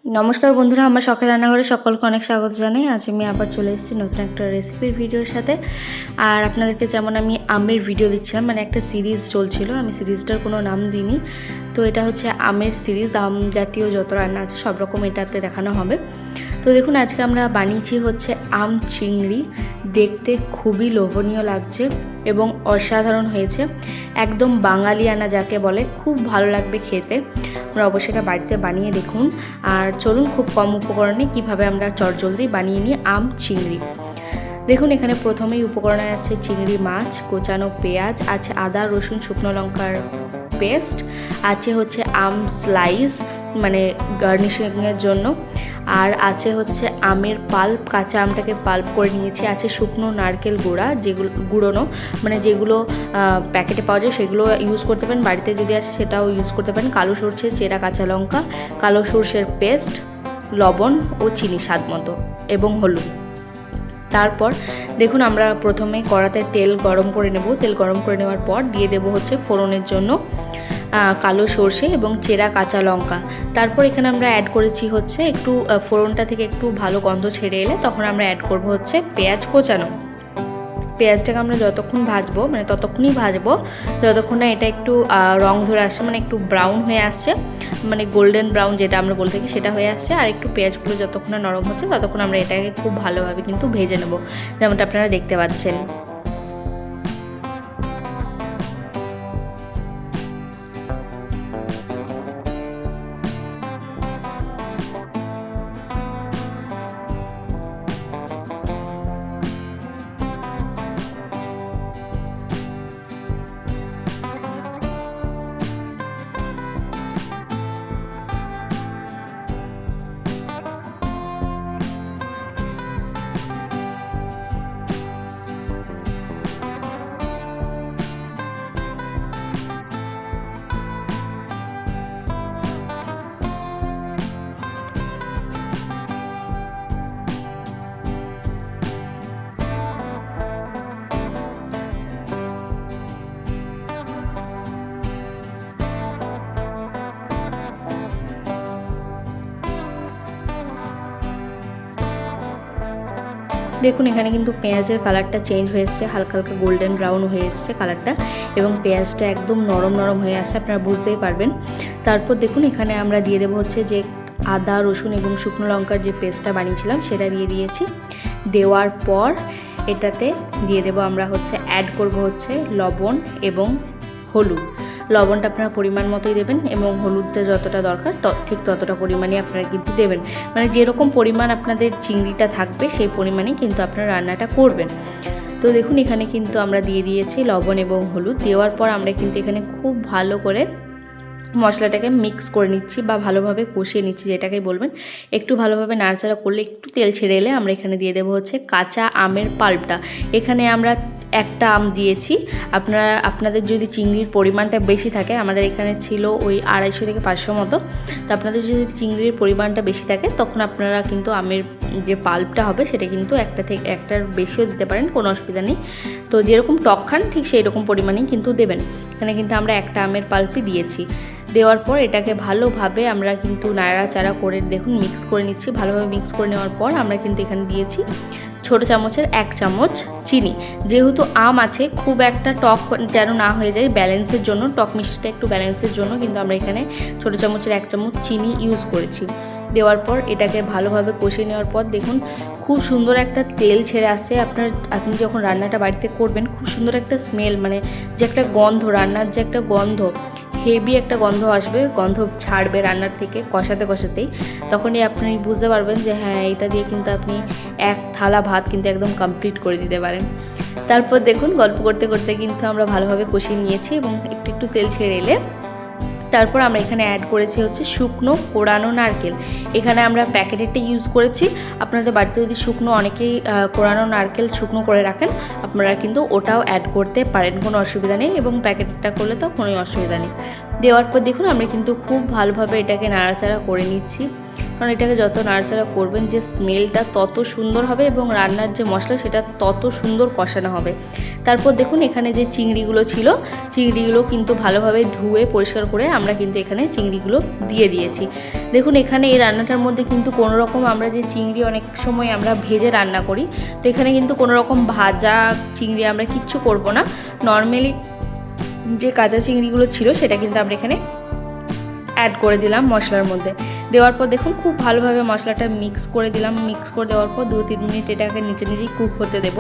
নমস্কার বন্ধুরা, আমার শখের রান্নাঘরে সকলকে অনেক স্বাগত জানাই। আজ আমি আবার চলে এসেছি নতুন একটা রেসিপির ভিডিওর সাথে। আর আপনাদেরকে যেমন আমি আমের ভিডিও দিচ্ছিলাম, মানে একটা সিরিজ চলছিল, আমি সিরিজটার কোনো নাম দিইনি। তো এটা হচ্ছে আমের সিরিজ, আম জাতীয় যত রান্না আছে সব রকম এটাতে দেখানো হবে। তো দেখুন, আজকে আমরা বানিয়েছি হচ্ছে আম চিংড়ি। দেখতে খুবই লোভনীয় লাগছে এবং অসাধারণ হয়েছে, একদম বাঙালিয়ানা যাকে বলে, খুব ভালো লাগবে খেতে। আমরা অবশ্যই এটা বাড়িতে বানিয়ে দেখুন। আর চলুন, খুব কম উপকরণে কিভাবে আমরা চটজলদি বানিয়ে নিই আম চিংড়ি। দেখুন, এখানে প্রথমেই উপকরণে আছে চিংড়ি মাছ, কোচানো পেঁয়াজ, আছে আদা রসুন শুকনো লঙ্কার পেস্ট, আছে হচ্ছে আম স্লাইস মানে গার্নিশিংয়ের জন্য, আর আছে হচ্ছে আমের পাল্প, কাঁচা আমটাকে পাল্প করে নিয়েছি, আছে শুকনো নারকেল গুঁড়া, যেগুলো গুঁড়োনো মানে যেগুলো প্যাকেটে পাওয়া যায় সেগুলো ইউজ করতে পারেন, বাড়িতে যদি আছে সেটাও ইউজ করতে পারেন, কালো সরষে, চেরা কাঁচা লঙ্কা, কালো সরষের পেস্ট, লবণ ও চিনি স্বাদ মতো এবং হলুদ। তারপর দেখুন, আমরা প্রথমে কড়াতে তেল গরম করে নেব। তেল গরম করে নেওয়ার পর দিয়ে দেব হচ্ছে ফোড়নের জন্য কালো সর্ষে এবং চেরা কাঁচা লঙ্কা। তারপর এখানে আমরা অ্যাড করেছি হচ্ছে একটু ফোড়নটা থেকে একটু ভালো গন্ধ ছেড়ে এলে তখন আমরা অ্যাড করব হচ্ছে পেঁয়াজ কোচানো। পেঁয়াজটাকে আমরা যতক্ষণ ভাজবো, মানে ততক্ষণই ভাজবো যতক্ষণ না এটা একটু রং ধরে আসছে, মানে একটু ব্রাউন হয়ে আসছে, মানে গোল্ডেন ব্রাউন যেটা আমরা বলে থাকি সেটা হয়ে আসছে। আর একটু পেঁয়াজগুলো যতক্ষণ না নরম হচ্ছে ততক্ষণ আমরা এটাকে খুব ভালোভাবে কিন্তু ভেজে নেব, যেমনটা আপনারা দেখতে পাচ্ছেন। দেখুন, এখানে কিন্তু পেঁয়াজের কালারটা চেঞ্জ হয়ে এসছে, হালকা হালকা গোল্ডেন ব্রাউন হয়ে এসছে কালারটা, এবং পেঁয়াজটা একদম নরম নরম হয়ে আসছে, আপনারা বুঝতেই পারবেন। তারপর দেখুন, এখানে আমরা দিয়ে দেবো হচ্ছে যে আদা রসুন এবং শুকনো লঙ্কার যে পেস্টটা বানিয়েছিলাম সেটা দিয়ে দিয়েছি। দেওয়ার পর এটাতে দিয়ে দেবো আমরা হচ্ছে অ্যাড করব হচ্ছে লবণ এবং হলুদ। লবণটা আপনারা পরিমাণ মতোই দেবেন এবং হলুদটা যতটা দরকার ঠিক ততটা পরিমাণে আপনারা কিন্তু দেবেন, মানে যেরকম পরিমাণ আপনাদের চিংড়িটা থাকবে সেই পরিমাণেই কিন্তু আপনারা রান্নাটা করবেন। তো দেখুন, এখানে কিন্তু আমরা দিয়ে দিয়েছি লবণ এবং হলুদ। দেওয়ার পর আমরা কিন্তু এখানে খুব ভালো করে মশলাটাকে মিক্স করে নিচ্ছি বা ভালোভাবে কষিয়ে নিচ্ছি, যেটাকে বলবেন। একটু ভালোভাবে নাড়াচাড়া করলে একটু তেল ছেড়ে এলে আমরা এখানে দিয়ে দেবো হচ্ছে কাঁচা আমের পাল্পটা। এখানে আমরা একটা আম দিয়েছি। আপনাদের যদি চিংড়ির পরিমাণটা বেশি থাকে, আমাদের এখানে ছিল ওই 250 থেকে 500 মতো, তো আপনাদের যদি চিংড়ির পরিমাণটা বেশি থাকে তখন আপনারা কিন্তু আমের যে পাল্পটা হবে সেটা কিন্তু একটা থেকে একটার বেশিও দিতে পারেন, কোনো অসুবিধা নেই। তো যেরকম টক খান ঠিক সেই রকম পরিমাণেই কিন্তু দেবেন। এখানে কিন্তু আমরা একটা আমের পাল্পই দিয়েছি। দেওয়ার পর এটাকে ভালোভাবে আমরা কিন্তু নাড়াচাড়া করে দেখুন মিক্স করে নিচ্ছি। ভালোভাবে মিক্স করে নেওয়ার পর আমরা কিন্তু এখানে দিয়েছি ছোটো চামচের 1 চামচ চিনি। যেহেতু আম আছে, খুব একটা টক যেন না হয়ে যায়, ব্যালেন্সের জন্য, টক মিষ্টিটা একটু ব্যালেন্সের জন্য কিন্তু আমরা এখানে ছোটো চামচের 1 চামচ চিনি ইউজ করেছি। দেওয়ার পর এটাকে ভালোভাবে কষিয়ে নেওয়ার পর দেখুন খুব সুন্দর একটা তেল ছেড়ে আসছে। আপনি যখন রান্নাটা বাড়িতে করবেন খুব সুন্দর একটা স্মেল, মানে যে একটা গন্ধ, রান্নার যে একটা গন্ধ, হেভি একটা গন্ধ আসবে, গন্ধ ছাড়বে রান্নার থেকে কষাতে কষাতেই। তখনই আপনি বুঝতে পারবেন যে হ্যাঁ, এটা দিয়ে কিন্তু আপনি এক থালা ভাত কিন্তু একদম কমপ্লিট করে দিতে পারেন। তারপর দেখুন, গল্প করতে করতে কিন্তু আমরা ভালোভাবে কষিয়ে নিয়েছি এবং একটু একটু তেল ছেড়ে এলে তারপর আমরা এখানে অ্যাড করেছি হচ্ছে শুকনো কোড়ানো নারকেল। এখানে আমরা প্যাকেটেরটা ইউজ করেছি। আপনাদের বাড়িতে যদি শুকনো অনেকেই কোড়ানো নারকেল শুকনো করে রাখেন, আপনারা কিন্তু ওটাও অ্যাড করতে পারেন, কোনো অসুবিধা নেই, এবং প্যাকেটেরটা করলে তো কোনো অসুবিধা নেই। দেওয়ার পর দেখুন আমরা কিন্তু খুব ভালোভাবে এটাকে নাড়াচাড়া করে নিচ্ছি, কারণ এটাকে যত নাড়াচাড়া করবেন যে স্মেলটা তত সুন্দর হবে এবং রান্নার যে মশলা সেটা তত সুন্দর কষানো হবে। তারপর দেখুন এখানে যে চিংড়িগুলো ছিল, চিংড়িগুলো কিন্তু ভালোভাবে ধুয়ে পরিষ্কার করে আমরা কিন্তু এখানে চিংড়িগুলো দিয়ে দিয়েছি। দেখুন এখানে এই রান্নাটার মধ্যে কিন্তু কোনো রকম আমরা যে চিংড়ি অনেক সময় আমরা ভেজে রান্না করি, তো এখানে কিন্তু কোনো রকম ভাজা চিংড়ি আমরা কিচ্ছু করব না। নর্মালি যে কাঁচা চিংড়িগুলো ছিল সেটা কিন্তু আমরা এখানে অ্যাড করে দিলাম মশলার মধ্যে। দেওয়ার পর দেখুন খুব ভালোভাবে মশলাটা মিক্স করে দিলাম। মিক্স করে দেওয়ার পর 2-3 মিনিট এটাকে নিজেই কুক হতে দেব,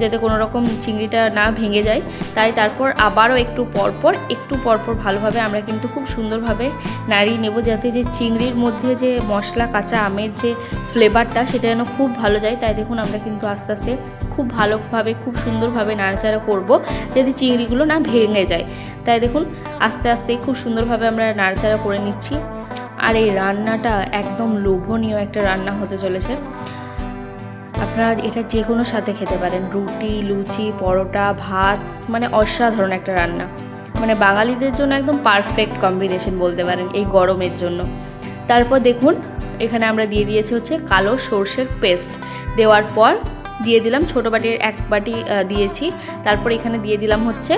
যাতে কোনো রকম চিংড়িটা না ভেঙে যায়। তাই তারপর আবারও একটু পরপর ভালোভাবে আমরা কিন্তু খুব সুন্দরভাবে নাড়িয়ে নেব, যাতে যে চিংড়ির মধ্যে যে মশলা কাঁচা আমের যে ফ্লেভারটা সেটা যেন খুব ভালো যায়। তাই দেখুন আমরা কিন্তু আস্তে আস্তে খুব ভালোভাবে খুব সুন্দরভাবে নাড়াচাড়া করব, যাতে চিংড়িগুলো না ভেঙে যায়। তাই দেখুন আস্তে আস্তে খুব সুন্দরভাবে আমরা নাড়াচাড়া করে নিচ্ছি। আর এই রান্নাটা একদম লোভনীয় একটা রান্না হতে চলেছে। আপনারা এটা যে কোনো সাথে খেতে পারেন, রুটি, লুচি, পরোটা, ভাত, মানে অসাধারণ একটা রান্না। মানে বাঙালিদের জন্য একদম পারফেক্ট কম্বিনেশন বলতে পারেন এই গরমের জন্য। তারপর দেখুন এখানে আমরা দিয়ে দিয়েছি হচ্ছে কালো সর্ষের পেস্ট। দেওয়ার পর দিয়ে দিলাম ছোটো বাটির 1 বাটি দিয়েছি। তারপর এখানে দিয়ে দিলাম হচ্ছে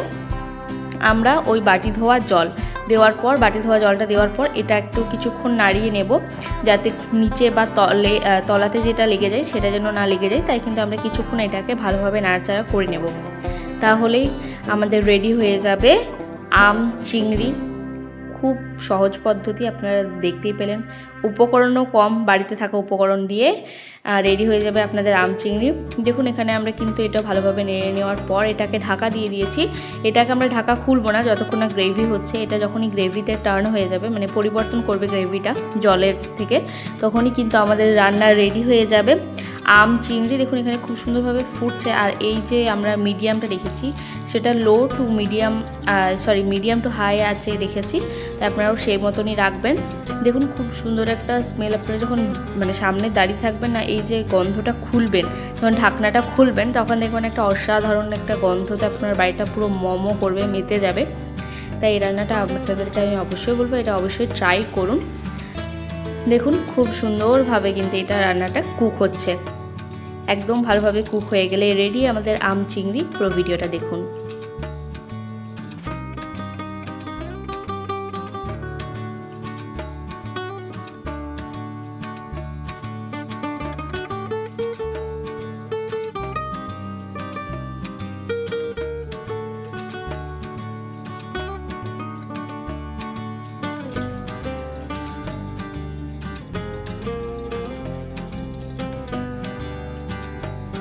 আমরা ওই বাটি ধোয়া জল। দেওয়ার পর বাটি ধোয়া জলটা দেওয়ার পর এটা একটু কিছুক্ষণ নাড়িয়ে নেব, যাতে নিচে বা তলাতে যেটা লেগে যায় সেটা যেন না লেগে যায়। তাই কিন্তু আমরা কিছুক্ষণ এটাকে ভালোভাবে নাড়াচাড়া করে নেব। তাহলেই আমাদের রেডি হয়ে যাবে আম চিংড়ি। খুব সহজ পদ্ধতি, আপনারা দেখতেই পেলেন। উপকরণও কম, বাড়িতে থাকা উপকরণ দিয়ে রেডি হয়ে যাবে আপনাদের আম চিংড়ি। দেখুন এখানে আমরা কিন্তু এটা ভালোভাবে নেড়ে নেওয়ার পর এটাকে ঢাকা দিয়ে দিয়েছি। এটাকে আমরা ঢাকা খুলবো না যতক্ষণ না গ্রেভি হচ্ছে। এটা যখনই গ্রেভিতে টার্ন হয়ে যাবে, মানে পরিবর্তন করবে গ্রেভিটা জলের থেকে, তখনই কিন্তু আমাদের রান্না রেডি হয়ে যাবে আম চিংড়ি। দেখুন এখানে খুব সুন্দরভাবে ফুটছে। আর এই যে আমরা মিডিয়ামটা রেখেছি সেটা মিডিয়াম টু হাই আছে রেখেছি, তাই আপনারাও সেই মতনই রাখবেন। দেখুন খুব সুন্দর একটা স্মেল। আপনারা যখন মানে সামনে দাঁড়িয়ে থাকবেন না, এই যে গন্ধটা খুলবেন, যখন ঢাকনাটা খুলবেন তখন দেখবেন একটা অসাধারণ একটা গন্ধতে আপনার বাড়িটা পুরো মমো করবে, মেতে যাবে। তাই এই রান্নাটা আপনাদেরকে আমি অবশ্যই বলবো, এটা অবশ্যই ট্রাই করুন। দেখুন খুব সুন্দরভাবে কিন্তু এটা রান্নাটা কুক হচ্ছে। একদম ভালোভাবে কুক হয়ে গেলে রেডি আমাদের আম চিংড়ি। পুরো ভিডিওটা দেখুন।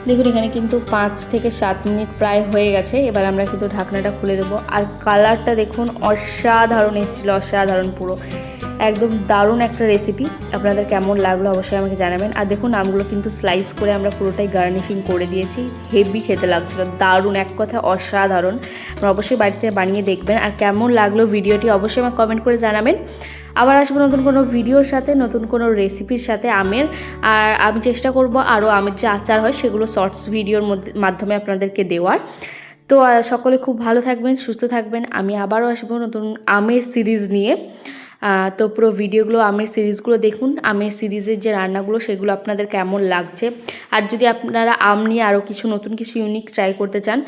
দেখুন এখানে কিন্তু 5 থেকে 7 মিনিট প্রায় হয়ে গেছে। এবার আমরা কিন্তু ঢাকনাটা খুলে দেবো। আর কালারটা দেখুন অসাধারণ এসেছিল, অসাধারণ, পুরো একদম দারুণ একটা রেসিপি। আপনাদের কেমন লাগলো অবশ্যই আমাকে জানাবেন। আর দেখুন আমগুলো কিন্তু স্লাইস করে আমরা পুরোটাই গার্নিশিং করে দিয়েছি। হেভি খেতে লাগছিলো, দারুণ, এক কথা অসাধারণ। আপনারা অবশ্যই বাড়িতে বানিয়ে দেখবেন। আর কেমন লাগলো ভিডিওটি অবশ্যই আমাকে কমেন্ট করে জানাবেন। আবার আসবো নতুন কোনো ভিডিওর সাথে, নতুন কোনো রেসিপির সাথে আমের। আর আমি চেষ্টা করব আরও আমের যে আচার হয় সেগুলো শর্টস ভিডিওর মাধ্যমে আপনাদেরকে দেওয়ার। তো সকলে খুব ভালো থাকবেন, সুস্থ থাকবেন। আমি আবারও আসবো নতুন আমের সিরিজ নিয়ে। তো পুরো ভিডিওগুলো আমের সিরিজগুলো দেখুন। আমের সিরিজের যে রান্নাগুলো সেগুলো আপনাদের কেমন লাগছে। আর যদি আপনারা আম নিয়ে আরও কিছু নতুন কিছু ইউনিক ট্রাই করতে চান,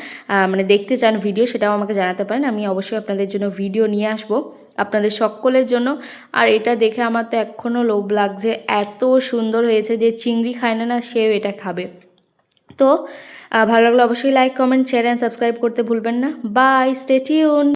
মানে দেখতে চান ভিডিও, সেটাও আমাকে জানাতে পারেন। আমি অবশ্যই আপনাদের জন্য ভিডিও নিয়ে আসবো আপনাদের সকলের জন্য। আর এটা দেখে আমার তো এখনও লোভ লাগছে, এত সুন্দর হয়েছে। যে চিংড়ি খায় না সেও এটা খাবে। তো ভালো লাগলে অবশ্যই like, comment, share and subscribe করতে ভুলবেন না। Bye, stay tune.